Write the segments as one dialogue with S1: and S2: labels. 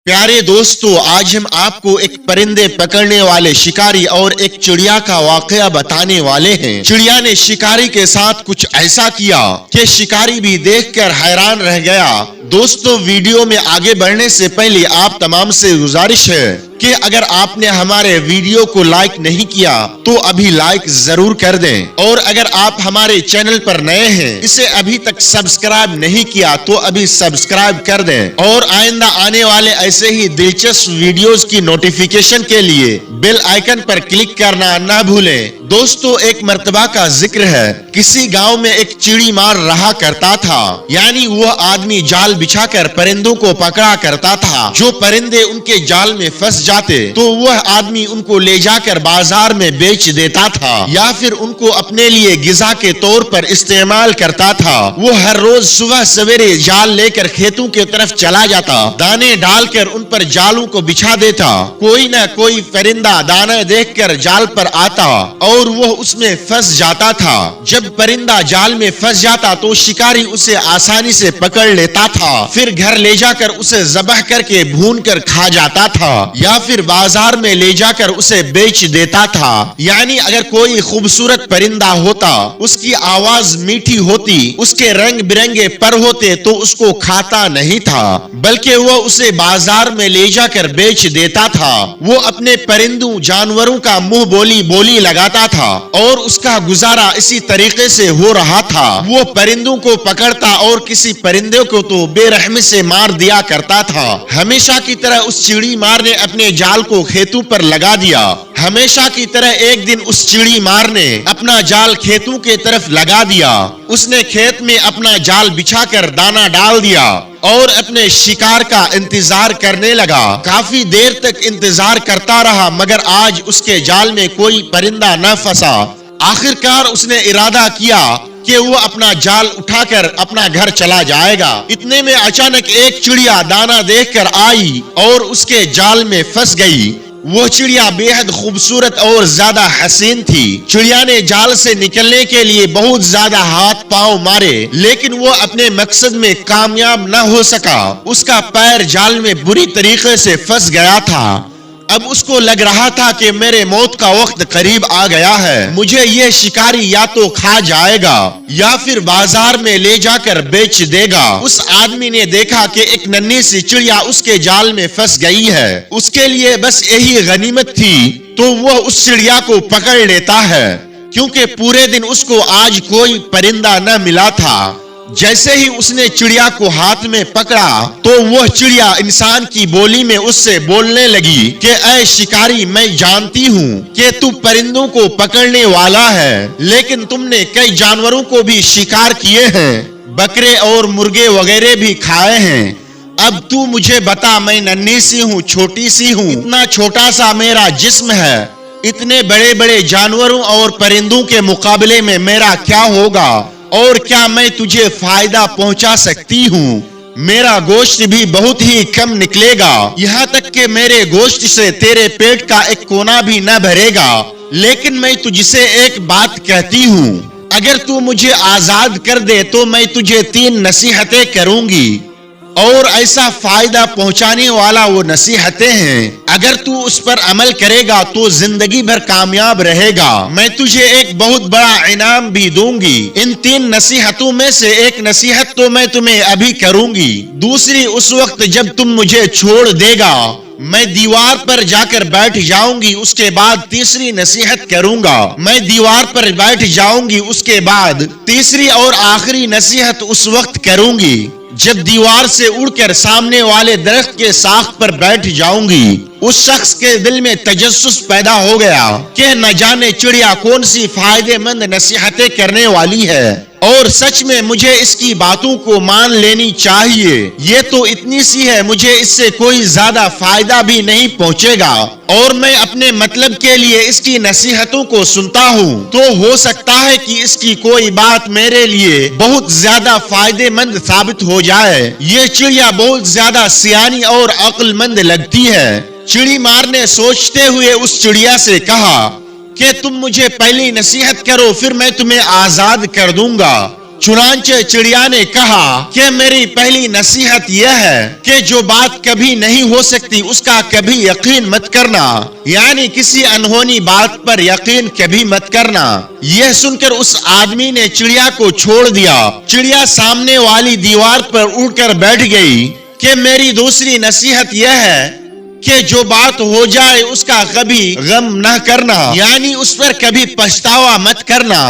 S1: प्यारे दोस्तों, आज हम आपको एक परिंदे पकड़ने वाले शिकारी और एक चिड़िया का वाकया बताने वाले हैं। चिड़िया ने शिकारी के साथ कुछ ऐसा किया कि शिकारी भी देखकर हैरान रह गया। दोस्तों, वीडियो में आगे बढ़ने से पहले आप तमाम से गुजारिश है कि अगर आपने हमारे वीडियो को लाइक नहीं किया तो अभी लाइक जरूर कर दें, और अगर आप हमारे चैनल पर नए हैं, इसे अभी तक सब्सक्राइब नहीं किया तो अभी सब्सक्राइब कर दें, और आइंदा आने वाले ऐसे ही दिलचस्प वीडियोस की नोटिफिकेशन के लिए बेल आइकन पर क्लिक करना न भूलें। दोस्तों, एक मर्तबा का जिक्र है, किसी गांव में एक चिड़ी मार रहा करता था, यानी वह आदमी जाल बिछाकर परिंदों को पकड़ा करता था। जो परिंदे उनके जाल में फंस जाते तो वह आदमी उनको ले जाकर बाजार में बेच देता था या फिर उनको अपने लिए गिज़ा के तौर पर इस्तेमाल करता था। वो हर रोज सुबह सवेरे जाल लेकर खेतों की तरफ चला जाता, दाने डालकर उन पर जालों को बिछा देता। कोई न कोई परिंदा दाना देखकर जाल पर आता और वह उसमें फंस जाता था। जब परिंदा जाल में फंस जाता तो शिकारी उसे आसानी से पकड़ लेता था, फिर घर ले जाकर उसे ज़बह करके भून कर खा जाता था या फिर बाजार में ले जाकर उसे बेच देता था। यानी अगर कोई खूबसूरत परिंदा होता, उसकी आवाज मीठी होती, उसके रंग बिरंगे पर होते तो उसको खाता नहीं था, बल्कि वो उसे बाजार में ले जाकर बेच देता था। वो अपने परिंदों जानवरों का मुंह बोली लगाता था और उसका गुजारा इसी तरीके से हो रहा था। वो परिंदों को पकड़ता और किसी परिंदे को तो बेरहमी से मार दिया करता था। हमेशा की तरह उस चिड़ी मार ने अपने जाल को खेतों पर लगा दिया। हमेशा की तरह एक दिन उस चिड़ी मार ने अपना जाल खेतों के तरफ लगा दिया। उसने खेत में अपना जाल बिछाकर दाना डाल दिया और अपने शिकार का इंतजार करने लगा। काफी देर तक इंतजार करता रहा, मगर आज उसके जाल में कोई परिंदा न फंसा। आखिरकार उसने इरादा किया कि वो अपना जाल उठाकर अपना घर चला जाएगा। इतने में अचानक एक चिड़िया दाना देखकर आई और उसके जाल में फंस गई। वो चिड़िया बेहद खूबसूरत और ज्यादा हसीन थी। चिड़िया ने जाल से निकलने के लिए बहुत ज्यादा हाथ पांव मारे, लेकिन वो अपने मकसद में कामयाब न हो सका। उसका पैर जाल में बुरी तरीके से फंस गया था। अब उसको लग रहा था कि मेरे मौत का वक्त करीब आ गया है, मुझे ये शिकारी या तो खा जाएगा या फिर बाजार में ले जाकर बेच देगा। उस आदमी ने देखा कि एक नन्ही सी चिड़िया उसके जाल में फंस गई है, उसके लिए बस यही गनीमत थी, तो वह उस चिड़िया को पकड़ लेता है, क्योंकि पूरे दिन उसको आज कोई परिंदा न मिला था। जैसे ही उसने चिड़िया को हाथ में पकड़ा तो वह चिड़िया इंसान की बोली में उससे बोलने लगी कि ऐ शिकारी, मैं जानती हूँ कि तू परिंदों को पकड़ने वाला है, लेकिन तुमने कई जानवरों को भी शिकार किए हैं, बकरे और मुर्गे वगैरह भी खाए हैं। अब तू मुझे बता, मैं नन्ही सी हूँ, छोटी सी हूँ, इतना छोटा सा मेरा जिस्म है, इतने बड़े बड़े जानवरों और परिंदों के मुकाबले में मेरा क्या होगा, और क्या मैं तुझे फायदा पहुंचा सकती हूँ? मेरा गोश्त भी बहुत ही कम निकलेगा, यहाँ तक कि मेरे गोश्त से तेरे पेट का एक कोना भी न भरेगा। लेकिन मैं तुझसे एक बात कहती हूँ, अगर तू मुझे आजाद कर दे तो मैं तुझे 3 नसीहतें करूंगी, और ऐसा फायदा पहुंचाने वाला वो नसीहतें हैं, अगर तू उस पर अमल करेगा तो जिंदगी भर कामयाब रहेगा। मैं तुझे एक बहुत बड़ा इनाम भी दूंगी। इन 3 नसीहतों में से एक नसीहत तो मैं तुम्हें अभी करूंगी, दूसरी उस वक्त जब तुम मुझे छोड़ देगा, मैं दीवार पर जाकर बैठ जाऊंगी, उसके बाद तीसरी नसीहत करूंगा। मैं दीवार पर बैठ जाऊंगी, उसके बाद तीसरी और आखिरी नसीहत उस वक्त करूंगी जब दीवार से उड़कर सामने वाले दरख्त के साख पर बैठ जाऊंगी। उस शख्स के दिल में तजस्सुस पैदा हो गया कि न जाने चिड़िया कौन सी फायदेमंद नसीहतें करने वाली है, और सच में मुझे इसकी बातों को मान लेनी चाहिए। ये तो इतनी सी है, मुझे इससे कोई ज्यादा फायदा भी नहीं पहुंचेगा, और मैं अपने मतलब के लिए इसकी नसीहतों को सुनता हूँ, तो हो सकता है कि इसकी कोई बात मेरे लिए बहुत ज्यादा फायदेमंद साबित हो जाए। ये चिड़िया बहुत ज्यादा सियानी और अक्लमंद लगती है। चिड़ी मार ने सोचते हुए उस चिड़िया से कहा कि तुम मुझे पहली नसीहत करो, फिर मैं तुम्हें आजाद कर दूंगा। चुनांचे चिड़िया ने कहा कि मेरी पहली नसीहत यह है कि जो बात कभी नहीं हो सकती उसका कभी यकीन मत करना, यानी किसी अनहोनी बात पर यकीन कभी मत करना। यह सुनकर उस आदमी ने चिड़िया को छोड़ दिया। चिड़िया सामने वाली दीवार पर उड़कर बैठ गई कि मेरी दूसरी नसीहत यह है कि जो बात हो जाए उसका कभी गम न करना, यानी उस पर कभी पछतावा मत करना।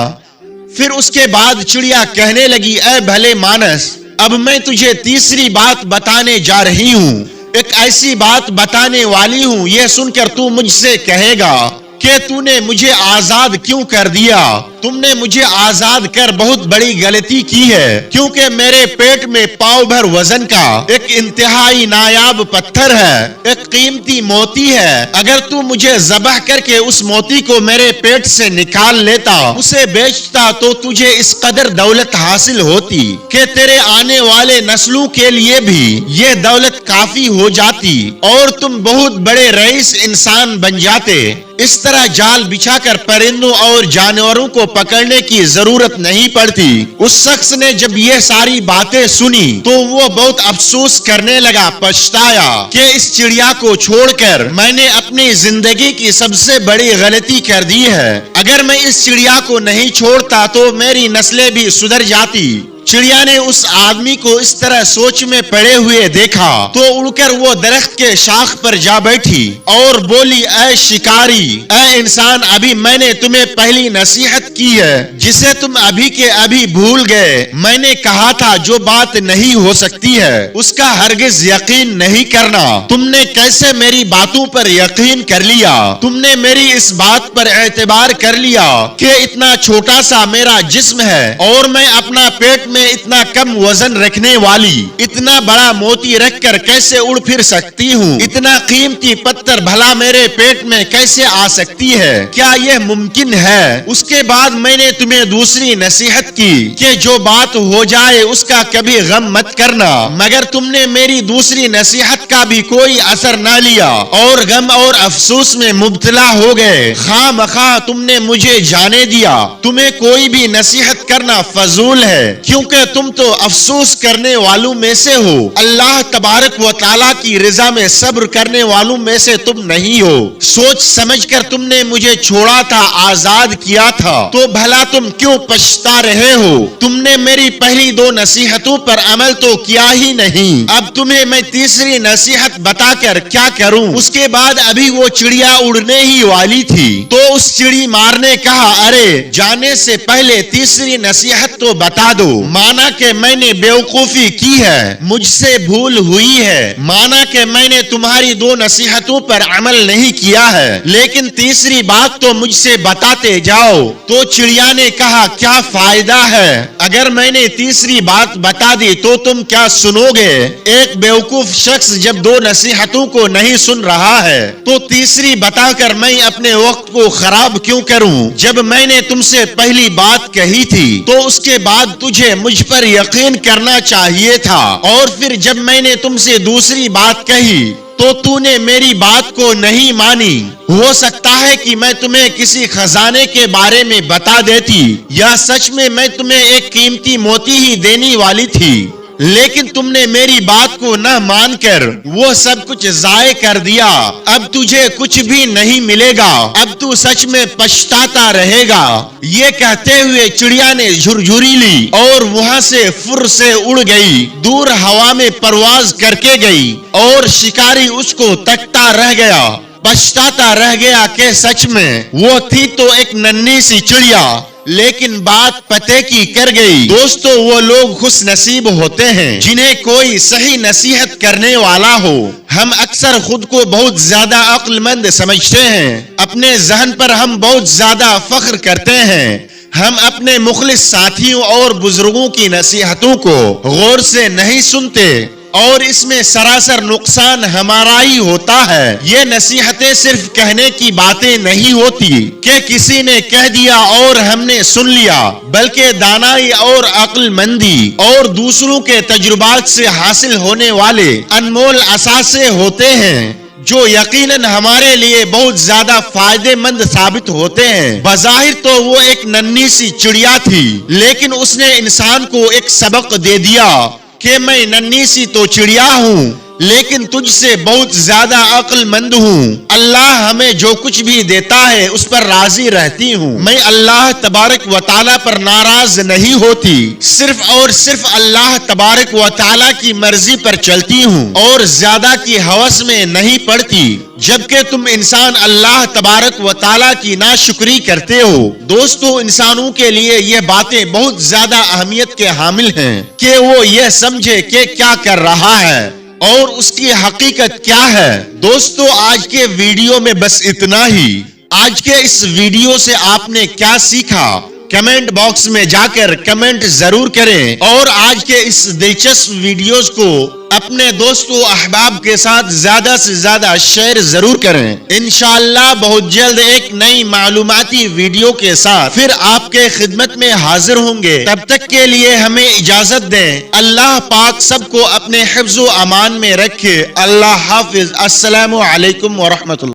S1: फिर उसके बाद चिड़िया कहने लगी, ऐ भले मानस, अब मैं तुझे तीसरी बात बताने जा रही हूँ, एक ऐसी बात बताने वाली हूँ, यह सुनकर तू मुझसे कहेगा कि तूने मुझे आजाद क्यों कर दिया। तुमने मुझे आजाद कर बहुत बड़ी गलती की है, क्योंकि मेरे पेट में पाव भर वजन का एक इंतहाई नायाब पत्थर है, एक कीमती मोती है। अगर तू मुझे ज़बह करके उस मोती को मेरे पेट से निकाल लेता, उसे बेचता, तो तुझे इस कदर दौलत हासिल होती कि तेरे आने वाले नस्लों के लिए भी ये दौलत काफी हो जाती और तुम बहुत बड़े रईस इंसान बन जाते। इस तरह जाल बिछाकर परिंदों और जानवरों को पकड़ने की जरूरत नहीं पड़ती। उस शख्स ने जब ये सारी बातें सुनी तो वो बहुत अफसोस करने लगा, पछताया कि इस चिड़िया को छोड़कर मैंने अपनी जिंदगी की सबसे बड़ी गलती कर दी है। अगर मैं इस चिड़िया को नहीं छोड़ता तो मेरी नस्लें भी सुधर जाती। चिड़िया ने उस आदमी को इस तरह सोच में पड़े हुए देखा तो उड़कर वो दरख्त के शाख पर जा बैठी और बोली, ऐ शिकारी, ऐ इंसान, अभी मैंने तुम्हें पहली नसीहत की है जिसे तुम अभी के अभी भूल गए। मैंने कहा था जो बात नहीं हो सकती है उसका हरगिज यकीन नहीं करना। तुमने कैसे मेरी बातों पर यकीन कर लिया? तुमने मेरी इस बात पर एतबार कर लिया कि इतना छोटा सा मेरा जिस्म है और मैं अपना पेट में इतना कम वजन रखने वाली इतना बड़ा मोती रखकर कैसे उड़ फिर सकती हूँ? इतना कीमती पत्थर भला मेरे पेट में कैसे आ सकती है? क्या यह मुमकिन है? उसके बाद मैंने तुम्हें दूसरी नसीहत की कि जो बात हो जाए उसका कभी गम मत करना, मगर तुमने मेरी दूसरी नसीहत का भी कोई असर न लिया और गम और अफसोस में मुब्तला हो गए। खामखा तुमने मुझे जाने दिया। तुम्हें कोई भी नसीहत करना फजूल है, क्योंकि तुम तो अफसोस करने वालों में से हो। अल्लाह तबारक व तआला की रजा में सब्र करने वालों में से तुम नहीं हो। सोच समझकर तुमने मुझे छोड़ा था, आजाद किया था, तो भला तुम क्यों पछता रहे हो? तुमने मेरी पहली दो नसीहतों पर अमल तो किया ही नहीं। अब तुम्हें मैं तीसरी नसीहत बताकर क्या करूं? उसके बाद अभी वो चिड़िया उड़ने ही वाली थी तो उस चिड़ी मार ने कहा, अरे जाने से पहले तीसरी नसीहत तो बता दो। माना कि मैंने बेवकूफी की है, मुझसे भूल हुई है, माना कि मैंने तुम्हारी दो नसीहतों पर अमल नहीं किया है, लेकिन तीसरी बात तो मुझसे बताते जाओ। तो चिड़िया ने कहा, क्या फायदा है? अगर मैंने तीसरी बात बता दी तो तुम क्या सुनोगे? एक बेवकूफ शख्स जब दो नसीहतों को नहीं सुन रहा है तो तीसरी बताकर मैं अपने वक्त को खराब क्यों करूं? जब मैंने तुमसे पहली बात कही थी तो उसके बाद तुझे मुझ पर यकीन करना चाहिए था, और फिर जब मैंने तुमसे दूसरी बात कही तो तूने मेरी बात को नहीं मानी। हो सकता है कि मैं तुम्हें किसी खजाने के बारे में बता देती या सच में मैं तुम्हें एक कीमती मोती ही देने वाली थी, लेकिन तुमने मेरी बात को न मानकर वो सब कुछ जाये कर दिया। अब तुझे कुछ भी नहीं मिलेगा, अब तू सच में पछताता रहेगा। ये कहते हुए चिड़िया ने झुरझुरी ली और वहाँ से फुर से उड़ गई, दूर हवा में परवाज करके गई और शिकारी उसको तकता रह गया, पछताता रह गया कि सच में वो थी तो एक नन्ही सी चिड़िया, लेकिन बात पते की कर गई। दोस्तों, वो लोग खुश नसीब होते हैं जिन्हें कोई सही नसीहत करने वाला हो। हम अक्सर खुद को बहुत ज्यादा अक्लमंद समझते हैं, अपने जहन पर हम बहुत ज्यादा फख्र करते हैं। हम अपने मुखलिस साथियों और बुजुर्गों की नसीहतों को गौर से नहीं सुनते और इसमें सरासर नुकसान हमारा ही होता है। ये नसीहतें सिर्फ कहने की बातें नहीं होती कि किसी ने कह दिया और हमने सुन लिया, बल्कि दानाई और अक्लमंदी और दूसरों के तजुर्बात से हासिल होने वाले अनमोल असासे होते हैं। جو یقیناً ہمارے لیے بہت زیادہ فائدے مند ثابت ہوتے ہیں۔ بظاہر تو وہ ایک ننھی سی چڑیا تھی، لیکن اس نے انسان کو ایک سبق دے دیا کہ میں ننھی سی تو چڑیا ہوں، لیکن تجھ سے بہت زیادہ عقل مند ہوں۔ اللہ ہمیں جو کچھ بھی دیتا ہے اس پر راضی رہتی ہوں۔ میں اللہ تبارک و تعالیٰ پر ناراض نہیں ہوتی، صرف اور صرف اللہ تبارک و تعالیٰ کی مرضی پر چلتی ہوں اور زیادہ کی ہوس میں نہیں پڑتی، جبکہ تم انسان اللہ تبارک و تعالیٰ کی ناشکری کرتے ہو۔ دوستو، انسانوں کے لیے یہ باتیں بہت زیادہ اہمیت کے حامل ہیں کہ وہ یہ سمجھے کہ کیا کر رہا ہے اور اس کی حقیقت کیا ہے۔ دوستو، آج کے ویڈیو میں بس اتنا ہی۔ آج کے اس ویڈیو سے آپ نے کیا سیکھا؟ کمنٹ باکس میں جا کر کمنٹ ضرور کریں اور آج کے اس دلچسپ ویڈیوز کو اپنے دوستوں احباب کے ساتھ زیادہ سے زیادہ شیئر ضرور کریں۔ انشاءاللہ بہت جلد ایک نئی معلوماتی ویڈیو کے ساتھ پھر آپ کے خدمت میں حاضر ہوں گے۔ تب تک کے لیے ہمیں اجازت دیں۔ اللہ پاک سب کو اپنے حفظ و امان میں رکھے۔ اللہ حافظ۔ السلام علیکم ورحمۃ اللہ۔